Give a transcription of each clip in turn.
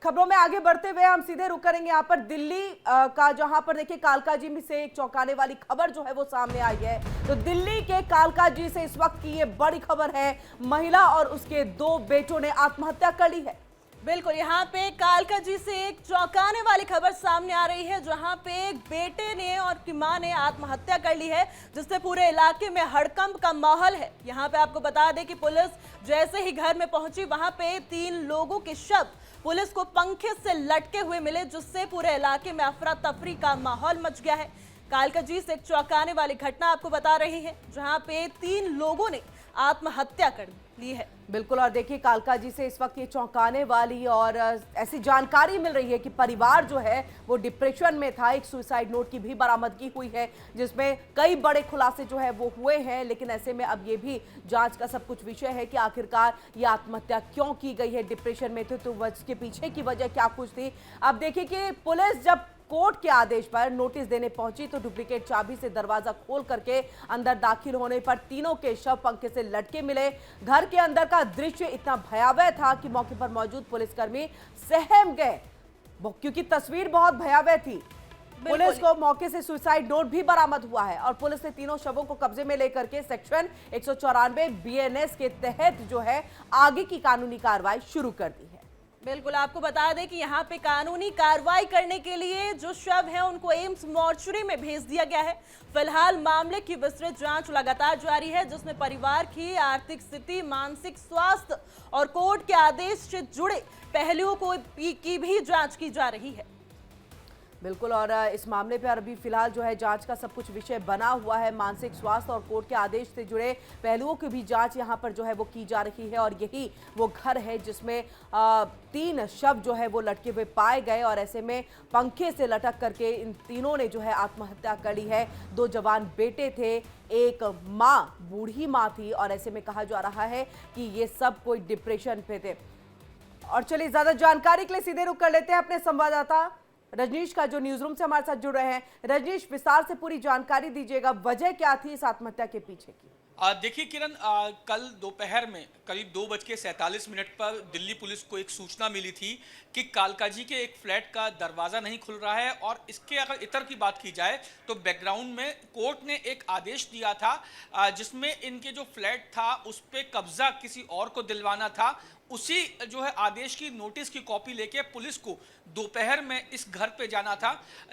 खबरों में आगे बढ़ते हुए हम सीधे रुक करेंगे यहाँ पर दिल्ली का, जहां पर देखिए कालकाजी में से एक चौंकाने वाली खबर जो है वो सामने आई है। तो दिल्ली के कालकाजी से इस वक्त की ये बड़ी खबर है, महिला और उसके 2 बेटों ने आत्महत्या कर ली है। बिल्कुल, यहाँ पे कालकाजी से एक चौंकाने वाली खबर सामने आ रही है, जहाँ पे एक बेटे ने और की मां ने आत्महत्या कर ली है, जिससे पूरे इलाके में हड़कंप का माहौल है। यहाँ पे आपको बता दें कि पुलिस जैसे ही घर में पहुंची, वहां पे 3 लोगों के शव पुलिस को पंखे से लटके हुए मिले, जिससे पूरे इलाके में अफरा तफरी का माहौल मच गया है। कालकाजी से एक चौंकाने वाली घटना आपको बता रही है, जहाँ पे 3 लोगों ने आत्महत्या कर ली है। बिल्कुल, और देखिए कालकाजी से इस वक्त ये चौंकाने वाली और ऐसी जानकारी मिल रही है कि परिवार जो है वो डिप्रेशन में था। एक सुसाइड नोट की भी बरामदगी हुई है, जिसमें कई बड़े खुलासे जो है वो हुए हैं। लेकिन ऐसे में अब ये भी जांच का सब कुछ विषय है कि आखिरकार ये आत्महत्या क्यों की गई है। डिप्रेशन में थे तो उसके पीछे की वजह क्या कुछ थी। अब देखिए कि पुलिस जब कोर्ट के आदेश पर नोटिस देने पहुंची तो डुप्लीकेट चाबी से दरवाजा खोल करके अंदर दाखिल होने पर तीनों के शव पंखे से लटके मिले। घर के अंदर का दृश्य इतना भयावह था कि मौके पर मौजूद पुलिसकर्मी सहम गए, क्योंकि तस्वीर बहुत भयावह थी। पुलिस को मौके से सुसाइड नोट भी बरामद हुआ है और पुलिस ने तीनों शवों को कब्जे में लेकर के सेक्शन 194 बीएनएस के तहत जो है आगे की कानूनी कार्रवाई शुरू कर दी है। बिल्कुल, आपको बता दें कि यहाँ पे कानूनी कार्रवाई करने के लिए जो शव हैं उनको एम्स मॉर्चरी में भेज दिया गया है। फिलहाल मामले की विस्तृत जांच लगातार जारी है, जिसमें परिवार की आर्थिक स्थिति, मानसिक स्वास्थ्य और कोर्ट के आदेश से जुड़े पहलुओं की भी जांच की जा रही है। बिल्कुल, और इस मामले पर अभी फिलहाल जो है जांच का सब कुछ विषय बना हुआ है। मानसिक स्वास्थ्य और कोर्ट के आदेश से जुड़े पहलुओं की भी जांच यहां पर जो है वो की जा रही है। और यही वो घर है जिसमें 3 शव जो है वो लटके हुए पाए गए और ऐसे में पंखे से लटक करके इन तीनों ने जो है आत्महत्या कर ली है। 2 जवान बेटे थे, एक माँ, बूढ़ी माँ थी और ऐसे में कहा जा रहा है कि ये सब कोई डिप्रेशन पे थे। और चलिए ज्यादा जानकारी के लिए सीधे रुख कर लेते हैं अपने संवाददाता रजनीश का, जो न्यूज रूम से हमारे साथ जुड़ रहे हैं। रजनीश, विस्तार से पूरी जानकारी दीजिएगा, वजह क्या थी इस आत्महत्या के पीछे की? देखिए किरण, कल दोपहर में करीब 2:47 पर दिल्ली पुलिस को एक सूचना मिली थी कि कालकाजी के एक फ्लैट का दरवाज़ा नहीं खुल रहा है। और इसके अगर इतर की बात की जाए तो बैकग्राउंड में कोर्ट ने एक आदेश दिया था जिसमें इनके जो फ्लैट था उस पर कब्जा किसी और को दिलवाना था। उसी जो है आदेश की नोटिस की कॉपी लेके पुलिस को दोपहर में इस घर पे जाना था।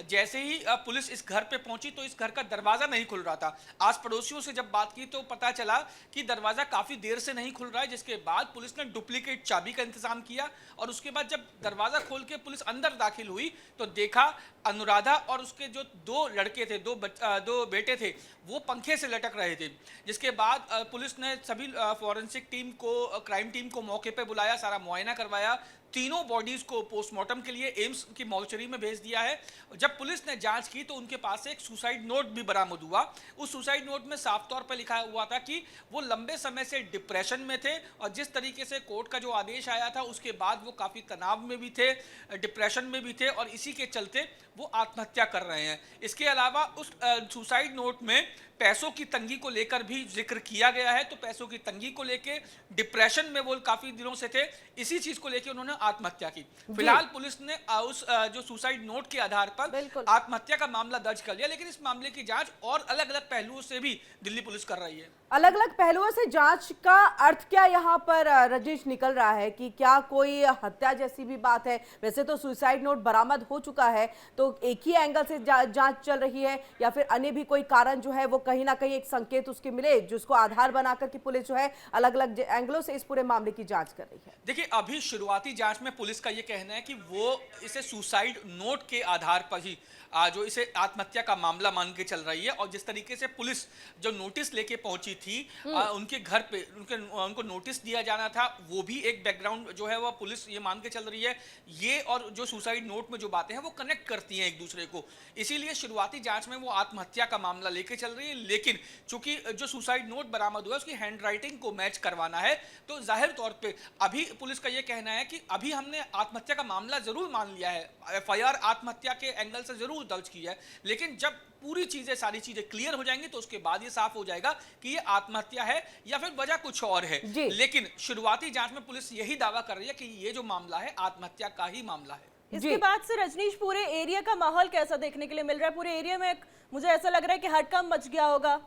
जैसे ही पुलिस इस घर पे पहुंची तो इस घर का दरवाज़ा नहीं खुल रहा था। आस पड़ोसियों से जब बात की तो पता चला कि दरवाज़ा काफ़ी देर से नहीं खुल रहा है, जिसके बाद पुलिस ने डुप्लीकेट चाबी का इंतजाम किया। और उसके बाद जब दरवाज़ा खोल के पुलिस अंदर दाखिल हुई तो देखा अनुराधा और उसके जो 2 लड़के थे, 2 बेटे थे, वो पंखे से लटक रहे थे। जिसके बाद पुलिस ने सभी फॉरेंसिक टीम को, क्राइम टीम को मौके पे बुलाया, सारा मुआयना करवाया। तीनों बॉडीज को पोस्टमार्टम के लिए एम्स की मॉर्चरी में भेज दिया है। जब पुलिस ने जांच की तो उनके पास से एक सुसाइड नोट भी बरामद हुआ। उस सुसाइड नोट में साफ तौर पर लिखा हुआ था कि वो लंबे समय से डिप्रेशन में थे और जिस तरीके से कोर्ट का जो आदेश आया था उसके बाद वो काफ़ी तनाव में भी थे, डिप्रेशन में भी थे और इसी के चलते वो आत्महत्या कर रहे हैं। इसके अलावा उस सुसाइड नोट में पैसों की तंगी को लेकर भी जिक्र किया गया है। तो पैसों की तंगी को लेकर, डिप्रेशन में वो काफ़ी दिनों से थे, इसी चीज़ को लेकर उन्होंने आत्महत्या की। फिलहाल पुलिस ने उस जो सुसाइड नोट के आधार पर आत्महत्या का मामला दर्ज कर लिया, लेकिन इस मामले की जांच और अलग अलग पहलुओं से भी दिल्ली पुलिस कर रही है। अलग अलग पहलुओं से जांच का अर्थ क्या यहाँ पर रजनीश निकल रहा है कि क्या कोई हत्या जैसी भी बात है? वैसे तो सुसाइड नोट बरामद हो चुका है, तो एक ही एंगल से जांच चल रही है या फिर अन्य भी कोई कारण जो है वो कहीं ना कहीं एक संकेत उसके मिले जिसको आधार बनाकर कि पुलिस जो है अलग अलग एंगलों से इस पूरे मामले की जांच कर रही है? देखिए, अभी शुरुआती जांच में पुलिस का ये कहना है कि वो इसे सुसाइड नोट के आधार पर ही जो इसे आत्महत्या का मामला मान के चल रही है। और जिस तरीके से पुलिस जो नोटिस लेके पहुंची थी उनके घर पे, उनको नोटिस दिया जाना था, वो भी एक बैकग्राउंड जो है वो पुलिस ये मान के चल रही है। ये और जो सुसाइड नोट में जो बातें हैं वो कनेक्ट करती हैं एक दूसरे को, इसीलिए शुरुआती जांच में वो आत्महत्या का मामला लेके चल रही है। थे, लेकिन चूंकि जो सुसाइड नोट बरामद हुआ उसकी हैंडराइटिंग को मैच करवाना है, तो जाहिर तौर पे अभी पुलिस का यह कहना है कि अभी हमने आत्महत्या का मामला जरूर मान लिया है, एफआईआर आत्महत्या के एंगल से जरूर दर्ज की है, लेकिन जब पूरी चीजें सारी चीजें क्लियर हो जाएंगी तो उसके बाद ये साफ हो जाएगा कि ये आत्महत्या है या फिर वजह कुछ और है। लेकिन शुरुआती जांच में पुलिस यही दावा कर रही है कि ये जो मामला है आत्महत्या का ही मामला है। इसके बाद से रजनीश पूरे एरिया का माहौल कैसा देखने के लिए मिल रहा है? पूरे एरिया में मुझे ऐसा लग रहा है कि हड़कंप मच गया होगा।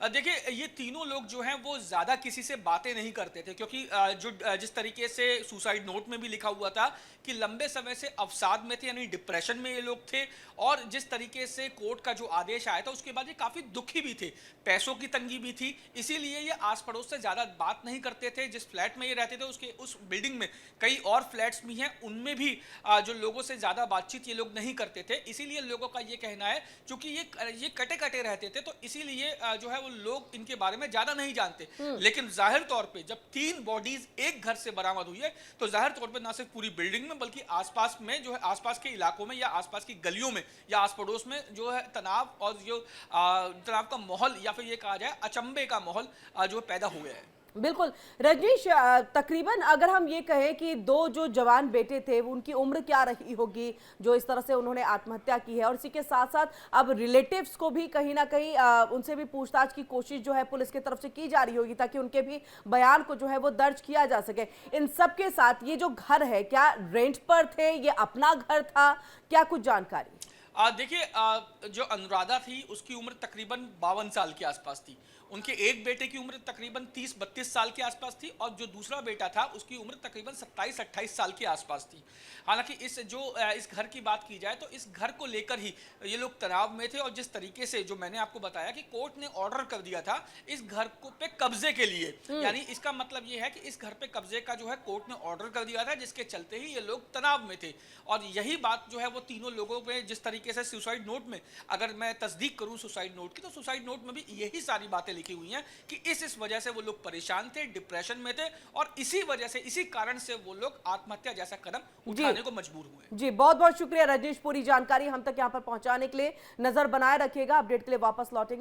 देखिए, ये तीनों लोग जो हैं वो ज्यादा किसी से बातें नहीं करते थे, क्योंकि जिस तरीके से सुसाइड नोट में भी लिखा हुआ था कि लंबे समय से अवसाद में थे, यानी डिप्रेशन में ये लोग थे, और जिस तरीके से कोर्ट का जो आदेश आया था उसके बाद ये काफी दुखी भी थे, पैसों की तंगी भी थी, इसीलिए ये आस पड़ोस से ज्यादा बात नहीं करते थे। जिस फ्लैट में ये रहते थे उसके उस बिल्डिंग में कई और फ्लैट्स भी हैं, उनमें भी जो लोगों से ज्यादा बातचीत ये लोग नहीं करते थे। इसीलिए लोगों का ये कहना है, चूंकि ये कटे कटे रहते थे, तो इसीलिए जो है वो लोग इनके बारे में ज्यादा नहीं जानते। लेकिन जाहिर तौर पे जब 3 बॉडीज एक घर से बरामद हुई है, तो जाहिर तौर पे ना सिर्फ पूरी बिल्डिंग में बल्कि आसपास में जो है, आसपास के इलाकों में या आसपास की गलियों में या आस पड़ोस में जो है तनाव और जो तनाव का माहौल या फिर ये कहा जाए अचंभे का माहौल जो पैदा हुआ है। बिल्कुल रजनीश, तकरीबन अगर हम ये कहें कि 2 जो जवान बेटे थे उनकी उम्र क्या रही होगी जो इस तरह से उन्होंने आत्महत्या की है, और इसी के साथ साथ अब रिलेटिव्स को भी कहीं ना कहीं उनसे भी पूछताछ की कोशिश जो है पुलिस की तरफ से की जा रही होगी ताकि उनके भी बयान को जो है वो दर्ज किया जा सके। इन सब के साथ ये जो घर है, क्या रेंट पर थे, ये अपना घर था, क्या कुछ जानकारी? देखिए, जो अनुराधा थी उसकी उम्र तकरीबन 52 साल के आसपास थी, उनके एक बेटे की उम्र तकरीबन 30-32 साल के आसपास थी, और जो दूसरा बेटा था उसकी उम्र तकरीबन 27-28 साल के आसपास थी। हालांकि इस घर की बात की जाए तो इस घर को लेकर ही ये लोग तनाव में थे, और जिस तरीके से जो मैंने आपको बताया कि कोर्ट ने ऑर्डर कर दिया था इस घर को पे कब्जे के लिए, यानी इसका मतलब ये है कि इस घर पे कब्जे का जो है कोर्ट ने ऑर्डर कर दिया था, जिसके चलते ही ये लोग तनाव में थे। और यही बात जो है वो तीनों लोगों पे, जिस तरीके से सुसाइड नोट में अगर मैं तस्दीक करूं सुसाइड नोट की, तो सुसाइड नोट में भी यही सारी बातें लिखी हुई हैं कि इस वजह से वो लोग परेशान थे, डिप्रेशन में थे, और इसी वजह से, इसी कारण से वो लोग आत्महत्या जैसा कदम उठाने को मजबूर हुए। जी, बहुत बहुत शुक्रिया रजनीश, पूरी जानकारी हम तक यहाँ पर पहुंचाने के लिए। नजर बनाए रखिएगा, अपडेट के लिए वापस लौटेंगे।